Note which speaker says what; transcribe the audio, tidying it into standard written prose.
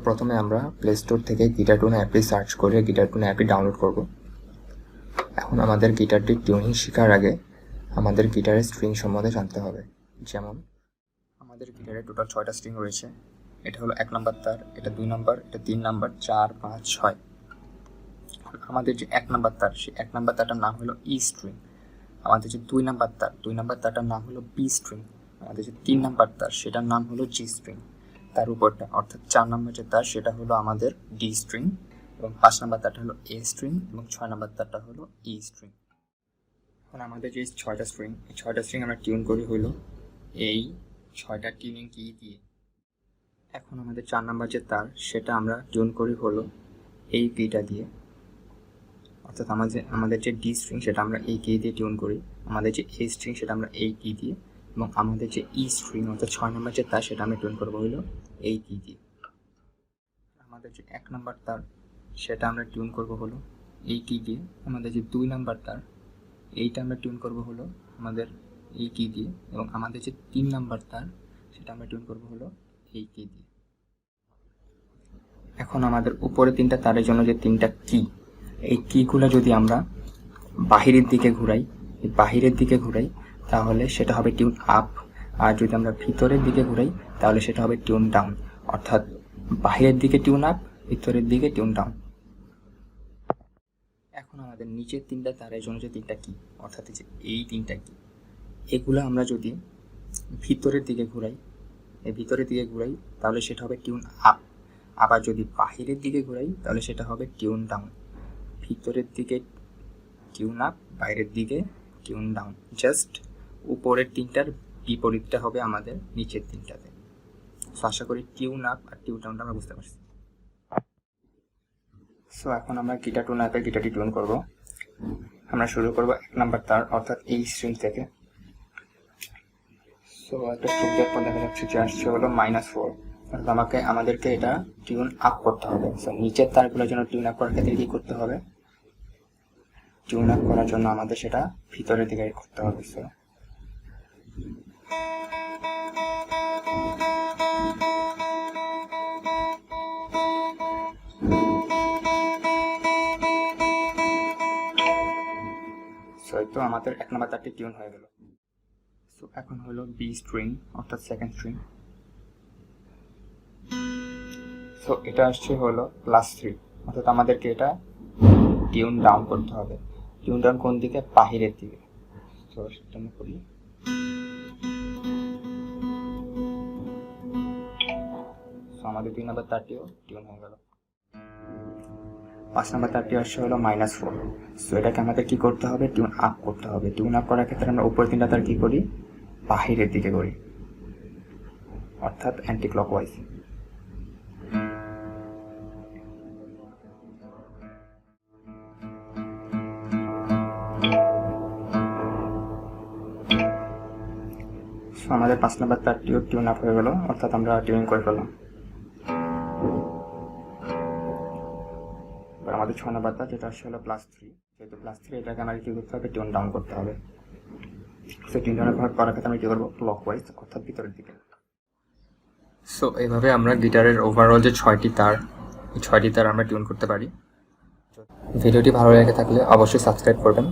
Speaker 1: প্রথমে আমরা play store থেকে গিটার টুনা অ্যাপটি সার্চ করে গিটার টুনা অ্যাপটি ডাউনলোড করব। এখন আমাদের গিটারটি টিউনিং শেখার আগে আমাদের গিটারের স্ট্রিং সম্বন্ধে জানতে হবে। যেমন আমাদের গিটারে টোটাল 6টা স্ট্রিং রয়েছে। এটা হলো 1 নম্বর তার, এটা 2 নম্বর, এটা 3 নম্বর, 4, 5, 6। আমাদের যে 1 নম্বর তার, সেই 1 নম্বর তারটার নাম হলো ই স্ট্রিং। আমাদের যে 2 নম্বর তার, 2 নম্বর তারটার নাম হলো বি স্ট্রিং। আমাদের যে 3 নম্বর তার, সেটার নাম হলো জি স্ট্রিং। তার উপরটা অর্থাৎ 4 নম্বর যে তার, সেটা হলো আমাদের ডি স্ট্রিং, এবং 5 নম্বর তারটা হলো এ স্ট্রিং, এবং 6 নম্বর তারটা হলো ই স্ট্রিং। এখন আমাদের যে 6টা স্ট্রিং, এই 6টা স্ট্রিং আমরা টিউন করি হলো এই 6টা টিউনিং কি দিয়ে। এখন আমাদের 4 নম্বর যে তার, সেটা আমরা টিউন করি হলো এই কিটা দিয়ে। অর্থাৎ আমাদের যে ডি স্ট্রিং, সেটা আমরা এই কি দিয়ে টিউন করি। আমাদের যে এ স্ট্রিং, সেটা আমরা এই কি দিয়ে, এবং আমাদের যে ই স্ট্রিং অর্থাৎ 6 নম্বর যে তার, সেটা আমরা টিউন করবো হলো এই কি দিয়ে। আমাদের যে 1 নম্বর তার, সেটা আমরা টিউন করবো হলো এই কি দিয়ে। আমাদের যে 2 নম্বর তার, এইটা আমরা টিউন করবো হলো আমাদের এই কি দিয়ে, এবং আমাদের যে 3 নম্বর তার, সেটা আমরা টিউন করবো হলো এই কি দিয়ে। এখন আমাদের উপরে 3টা তারের জন্য যে 3টা কি, এই কিগুলো যদি আমরা বাহিরের দিকে ঘুরাই, তাহলে সেটা হবে টিউন আপ। আর যদি আমরা ভিতরের দিকে ঘুরাই, তাহলে সেটা হবে টিউন ডাউন। অর্থাৎ বাহিরের দিকে টিউন আপ, ভিতরের দিকে টিউন ডাউন। এখন আমাদের নিচের 3টা তারের জন্য যে 3টা কি, অর্থাৎ এই 3টা কি, এগুলো আমরা যদি ভিতরের দিকে ঘুরাই, তাহলে সেটা হবে টিউন আপ। আবার যদি বাহিরের দিকে ঘুরাই, তাহলে সেটা হবে টিউন ডাউন। ভিতরের দিকে টিউন আপ, বাইরের দিকে টিউন ডাউন। জাস্ট উপরের 3টার বিপরীতটা হবে আমাদের নিচের 3টাতে। সো আশা করি টিউন আপ আর টিউন ডাউনটা আমরা বুঝতে পারছি। সো এখন আমরা গিটার টুনা অ্যাপে গিটারটি টিউন করব। আমরা শুরু করব 1 নম্বর তার অর্থাৎ এই স্ট্রিং থেকে। সো একটা স্ট্রিং পর দেখা যাচ্ছে যে আসছে হলো -4। অর্থাৎ আমাদেরকে এটা টিউন আপ করতে হবে। সো নিচের তারগুলোর জন্য টিউন আপ করার ক্ষেত্রে কি করতে হবে? টিউন আপ করার জন্য আমাদের সেটা ভিতরের দিকে করতে হবে। সো তো আমাদের 1 নম্বর তারটি টিউন হয়ে গেল। সো এখন হলো বি স্ট্রিং অর্থাৎ সেকেন্ড স্ট্রিং। সো এটা আসছে হলো +3, অর্থাৎ আমাদেরকে এটা টিউন ডাউন করতে হবে। টিউন ডাউন কোন দিকে? বাহিরের দিকে। তো সেটা আমি করি। সো আমাদের 2 নম্বর তারটিও টিউন হয়ে গেল। 5 নম্বর তারটি আসছে হলো -4। সো এটাকে আমাদের কি করতে হবে? টিউন আপ করতে হবে। টিউন আপ করার ক্ষেত্রে আমরা উপরের 3টা তার কি করি? বাহিরের দিকে করি, অর্থাৎ অ্যান্টি ক্লকওয়াইজ। আমাদের 5 নম্বর তারটিও টিউন আপ হয়ে গেল, অর্থাৎ আমরা টিউনিং করে ফেললাম। এবার আমাদের 6 নম্বর তার, যেটা আসছে হলো +3। যেহেতু +3, এটাকে আমাদের কি করতে হবে? টিউন ডাউন করতে হবে। সো টিউন ডাউন করার ক্ষেত্রে আমরা কি করবো? ক্লকওয়াইজ, অর্থাৎ ভিতরের দিকে। সো এইভাবে আমরা গিটারের ওভারঅল যে 6টি তার, এই 6টি তার আমরা টিউন করতে পারি। ভিডিওটি ভালো লেগে থাকলে অবশ্যই সাবস্ক্রাইব করবেন।